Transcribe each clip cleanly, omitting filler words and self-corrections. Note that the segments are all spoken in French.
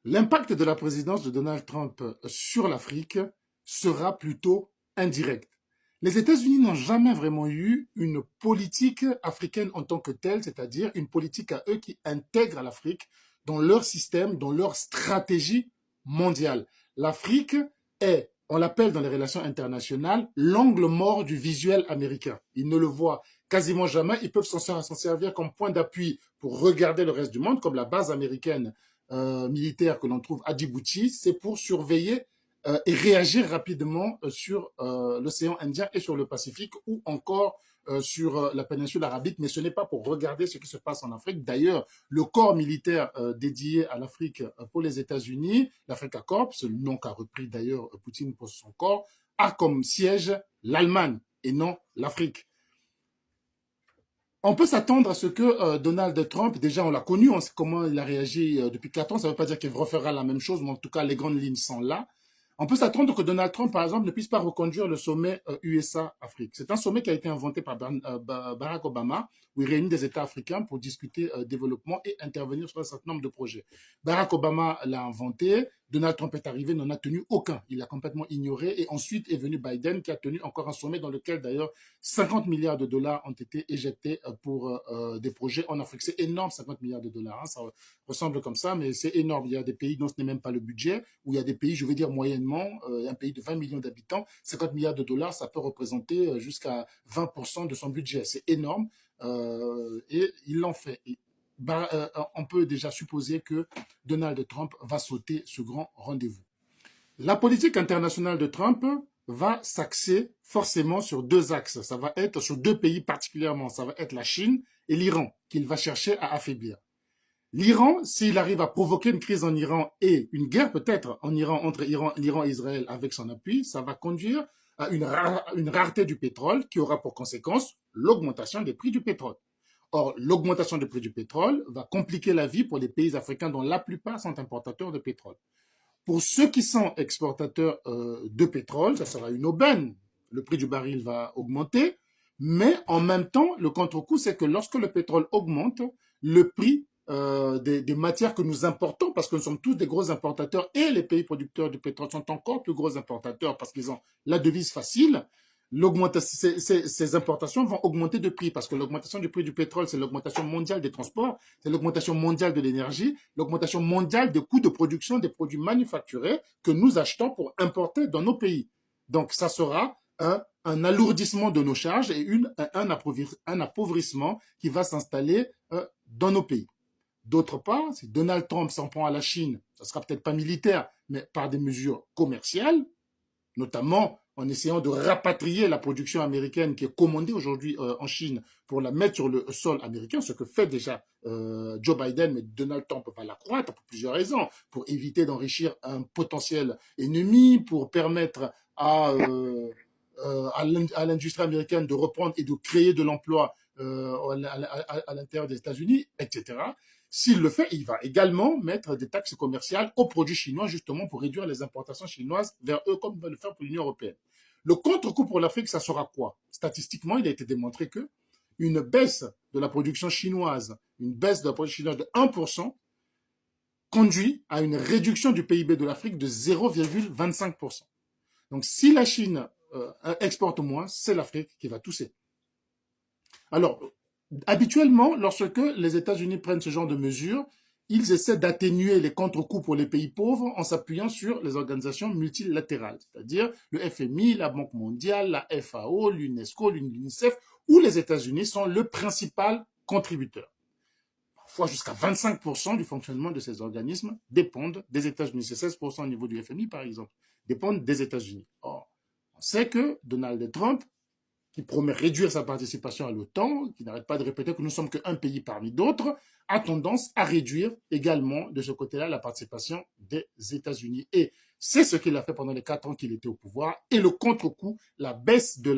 L'impact de la présidence de Donald Trump sur l'Afrique sera plutôt indirect. Les États-Unis n'ont jamais vraiment eu une politique africaine en tant que telle, c'est-à-dire une politique à eux qui intègre l'Afrique dans leur système, dans leur stratégie mondiale. L'Afrique est, on l'appelle dans les relations internationales, l'angle mort du visuel américain. Ils ne le voient quasiment jamais. Ils peuvent s'en servir comme point d'appui pour regarder le reste du monde, comme la base américaine militaire que l'on trouve à Djibouti. C'est pour surveiller et réagir rapidement sur l'océan Indien et sur le Pacifique ou encore sur la péninsule arabique, mais ce n'est pas pour regarder ce qui se passe en Afrique. D'ailleurs, le corps militaire dédié à l'Afrique pour les États-Unis, l'Africa Corps, c'est le nom qu'a repris d'ailleurs Poutine pour son corps, a comme siège l'Allemagne et non l'Afrique. On peut s'attendre à ce que Donald Trump, déjà on l'a connu, on sait comment il a réagi depuis 4 ans, ça ne veut pas dire qu'il refera la même chose, mais en tout cas les grandes lignes sont là. On peut s'attendre que Donald Trump, par exemple, ne puisse pas reconduire le sommet USA-Afrique. C'est un sommet qui a été inventé par Barack Obama, où il réunit des États africains pour discuter développement et intervenir sur un certain nombre de projets. Barack Obama l'a inventé, Donald Trump est arrivé, n'en a tenu aucun. Il l'a complètement ignoré. Et ensuite est venu Biden, qui a tenu encore un sommet dans lequel, d'ailleurs, 50 milliards de dollars ont été éjectés pour des projets en Afrique. C'est énorme, 50 milliards de dollars. Hein. Ça ressemble comme ça, mais c'est énorme. Il y a des pays dont ce n'est même pas le budget, où il y a des pays, je veux dire moyennement, un pays de 20 millions d'habitants, 50 milliards de dollars, ça peut représenter jusqu'à 20% de son budget. C'est énorme. Et il l'en fait. Et on peut déjà supposer que Donald Trump va sauter ce grand rendez-vous. La politique internationale de Trump va s'axer forcément sur deux axes. Ça va être sur deux pays particulièrement. Ça va être la Chine et l'Iran qu'il va chercher à affaiblir. L'Iran, s'il arrive à provoquer une crise en Iran et une guerre peut-être en Iran entre l'Iran et Israël avec son appui, ça va conduire à une rareté du pétrole qui aura pour conséquence l'augmentation des prix du pétrole. Or, l'augmentation des prix du pétrole va compliquer la vie pour les pays africains dont la plupart sont importateurs de pétrole. Pour ceux qui sont exportateurs de pétrole, ça sera une aubaine. Le prix du baril va augmenter, mais en même temps, le contre-coup, c'est que lorsque le pétrole augmente, le prix des matières que nous importons, parce que nous sommes tous des gros importateurs et les pays producteurs de pétrole sont encore plus gros importateurs parce qu'ils ont la devise facile, ces importations vont augmenter de prix parce que l'augmentation du prix du pétrole, c'est l'augmentation mondiale des transports, c'est l'augmentation mondiale de l'énergie, l'augmentation mondiale des coûts de production des produits manufacturés que nous achetons pour importer dans nos pays. Donc, ça sera un alourdissement de nos charges et un appauvrissement qui va s'installer dans nos pays. D'autre part, si Donald Trump s'en prend à la Chine, ça ne sera peut-être pas militaire, mais par des mesures commerciales, notamment en essayant de rapatrier la production américaine qui est commandée aujourd'hui en Chine pour la mettre sur le sol américain, ce que fait déjà Joe Biden, mais Donald Trump va l'accroître pour plusieurs raisons, pour éviter d'enrichir un potentiel ennemi, pour permettre à l'industrie américaine de reprendre et de créer de l'emploi à l'intérieur des États-Unis, etc. S'il le fait, il va également mettre des taxes commerciales aux produits chinois, justement pour réduire les importations chinoises vers eux, comme il va le faire pour l'Union européenne. Le contre-coup pour l'Afrique, ça sera quoi? Statistiquement, il a été démontré que une baisse de la production chinoise, une baisse de la production chinoise de 1%, conduit à une réduction du PIB de l'Afrique de 0,25%. Donc, si la Chine exporte moins, c'est l'Afrique qui va tousser. Alors, habituellement, lorsque les États-Unis prennent ce genre de mesures, ils essaient d'atténuer les contre-coups pour les pays pauvres en s'appuyant sur les organisations multilatérales, c'est-à-dire le FMI, la Banque mondiale, la FAO, l'UNESCO, l'UNICEF, où les États-Unis sont le principal contributeur. Parfois, jusqu'à 25% du fonctionnement de ces organismes dépendent des États-Unis. C'est 16% au niveau du FMI, par exemple, dépendent des États-Unis. Or, on sait que Donald Trump, qui promet réduire sa participation à l'OTAN, qui n'arrête pas de répéter que nous ne sommes qu'un pays parmi d'autres, a tendance à réduire également de ce côté-là la participation des États-Unis. Et c'est ce qu'il a fait pendant les 4 ans qu'il était au pouvoir. Et le contre-coup, la baisse du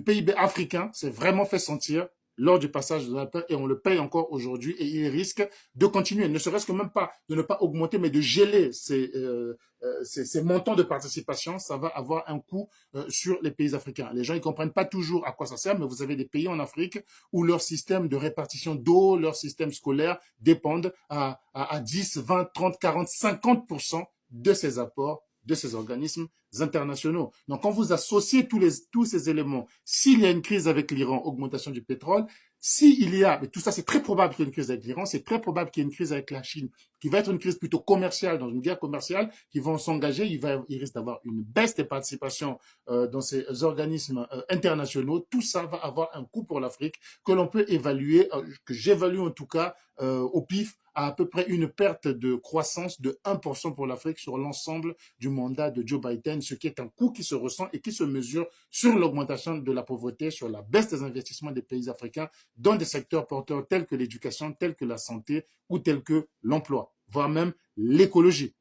PIB africain s'est vraiment fait sentir lors du passage de Donald Trump et on le paye encore aujourd'hui et il risque de continuer, ne serait-ce que même pas de ne pas augmenter, mais de geler ces montants de participation. Ça va avoir un coût sur les pays africains. Les gens ne comprennent pas toujours à quoi ça sert, mais vous avez des pays en Afrique où leur système de répartition d'eau, leur système scolaire dépendent à 10, 20, 30, 40, 50% de ces apports de ces organismes internationaux. Donc, quand vous associez tous ces éléments, s'il y a une crise avec l'Iran, augmentation du pétrole, s'il y a, mais tout ça c'est très probable qu'il y ait une crise avec l'Iran, c'est très probable qu'il y ait une crise avec la Chine, qui va être une crise plutôt commerciale, dans une guerre commerciale, qui vont s'engager, il risque d'avoir une baisse des participations dans ces organismes internationaux. Tout ça va avoir un coût pour l'Afrique que l'on peut évaluer, que j'évalue en tout cas au pif, à peu près une perte de croissance de 1% pour l'Afrique sur l'ensemble du mandat de Joe Biden, ce qui est un coût qui se ressent et qui se mesure sur l'augmentation de la pauvreté, sur la baisse des investissements des pays africains dans des secteurs porteurs tels que l'éducation, tels que la santé ou tels que l'emploi, voire même l'écologie.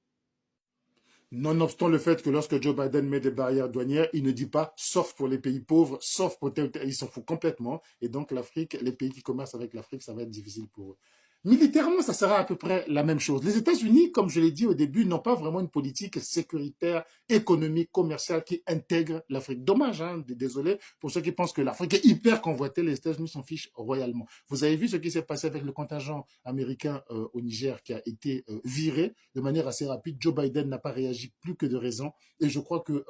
Nonobstant le fait que lorsque Joe Biden met des barrières douanières, il ne dit pas sauf pour les pays pauvres, sauf pour tel, il s'en fout complètement. Et donc l'Afrique, les pays qui commercent avec l'Afrique, ça va être difficile pour eux. Militairement, ça sera à peu près la même chose. Les États-Unis, comme je l'ai dit au début, n'ont pas vraiment une politique sécuritaire, économique, commerciale qui intègre l'Afrique. Dommage, hein, désolé pour ceux qui pensent que l'Afrique est hyper convoitée, les États-Unis s'en fichent royalement. Vous avez vu ce qui s'est passé avec le contingent américain au Niger qui a été viré de manière assez rapide. Joe Biden n'a pas réagi plus que de raison et je crois que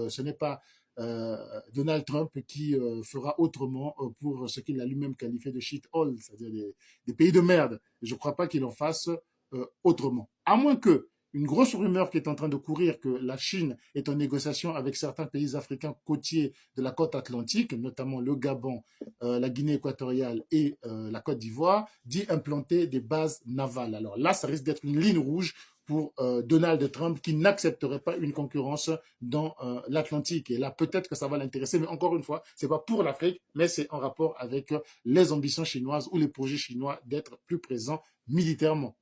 ce n'est pas euh, Donald Trump qui fera autrement pour ce qu'il a lui-même qualifié de shithole, c'est-à-dire des pays de merde. Et je ne crois pas qu'il en fasse autrement. À moins que une grosse rumeur qui est en train de courir que la Chine est en négociation avec certains pays africains côtiers de la côte atlantique, notamment le Gabon, la Guinée équatoriale et la Côte d'Ivoire, dit implanter des bases navales. Alors là, ça risque d'être une ligne rouge pour Donald Trump qui n'accepterait pas une concurrence dans l'Atlantique. Et là, peut-être que ça va l'intéresser, mais encore une fois, c'est pas pour l'Afrique, mais c'est en rapport avec les ambitions chinoises ou les projets chinois d'être plus présents militairement.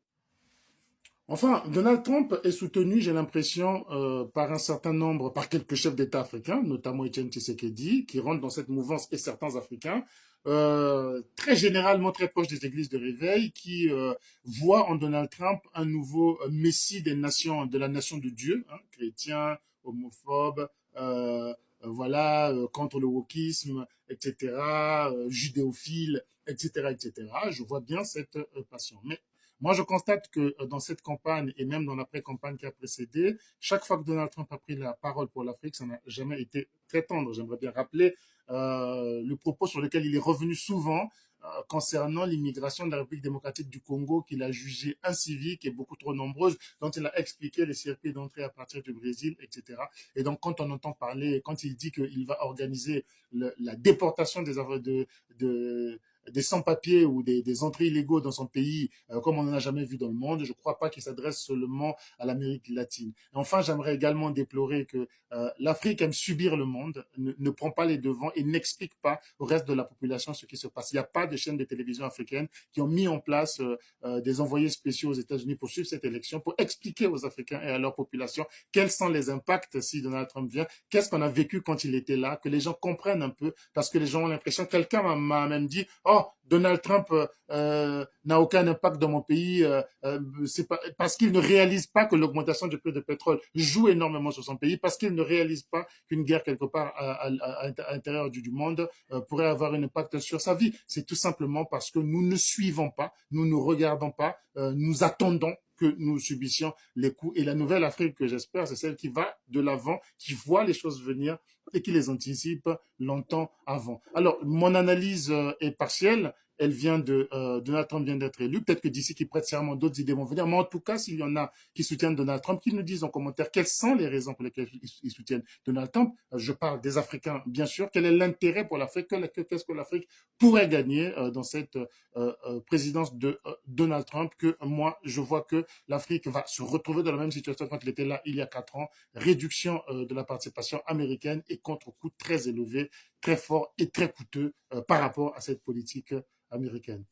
Enfin, Donald Trump est soutenu, j'ai l'impression, par un certain nombre, par quelques chefs d'État africains, notamment Etienne Tshisekedi, qui rentrent dans cette mouvance, et certains Africains, très généralement très proches des églises de réveil, qui voient en Donald Trump un nouveau messie des nations, de la nation de Dieu, hein, chrétien, homophobe, voilà, contre le wokisme, etc., judéophile, etc., etc. Je vois bien cette passion. Mais moi, je constate que dans cette campagne et même dans la pré-campagne qui a précédé, chaque fois que Donald Trump a pris la parole pour l'Afrique, ça n'a jamais été très tendre. J'aimerais bien rappeler le propos sur lequel il est revenu souvent concernant l'immigration de la République démocratique du Congo qu'il a jugée incivique et beaucoup trop nombreuse, dont il a expliqué les circuits d'entrée à partir du Brésil, etc. Et donc, quand on entend parler, quand il dit qu'il va organiser la déportation des sans-papiers ou des entrées illégaux dans son pays, comme on n'en a jamais vu dans le monde. Je ne crois pas qu'il s'adresse seulement à l'Amérique latine. Et enfin, j'aimerais également déplorer que l'Afrique aime subir le monde, ne prend pas les devants et n'explique pas au reste de la population ce qui se passe. Il n'y a pas de chaînes de télévision africaines qui ont mis en place des envoyés spéciaux aux États-Unis pour suivre cette élection, pour expliquer aux Africains et à leur population quels sont les impacts si Donald Trump vient, qu'est-ce qu'on a vécu quand il était là, que les gens comprennent un peu, parce que les gens ont l'impression, quelqu'un m'a même dit, oh, Donald Trump n'a aucun impact dans mon pays, c'est parce qu'il ne réalise pas que l'augmentation du prix de pétrole joue énormément sur son pays, parce qu'il ne réalise pas qu'une guerre quelque part à l'intérieur du monde pourrait avoir un impact sur sa vie. C'est tout simplement parce que nous ne suivons pas, nous ne regardons pas, nous attendons que nous subissions les coups. Et la nouvelle Afrique que j'espère, c'est celle qui va de l'avant, qui voit les choses venir et qui les anticipe longtemps avant. Alors, mon analyse est partielle. Elle vient Donald Trump vient d'être élu. Peut-être que d'ici qu'il prête serment, d'autres idées vont venir. Mais en tout cas, s'il y en a qui soutiennent Donald Trump, qu'ils nous disent en commentaire quelles sont les raisons pour lesquelles ils soutiennent Donald Trump. Je parle des Africains, bien sûr. Quel est l'intérêt pour l'Afrique? Qu'est-ce que l'Afrique pourrait gagner dans cette présidence de Donald Trump? Que moi, je vois que l'Afrique va se retrouver dans la même situation quand elle était là il y a 4 ans. Réduction de la participation américaine et contre-coup très élevé, très fort et très coûteux par rapport à cette politique américaine.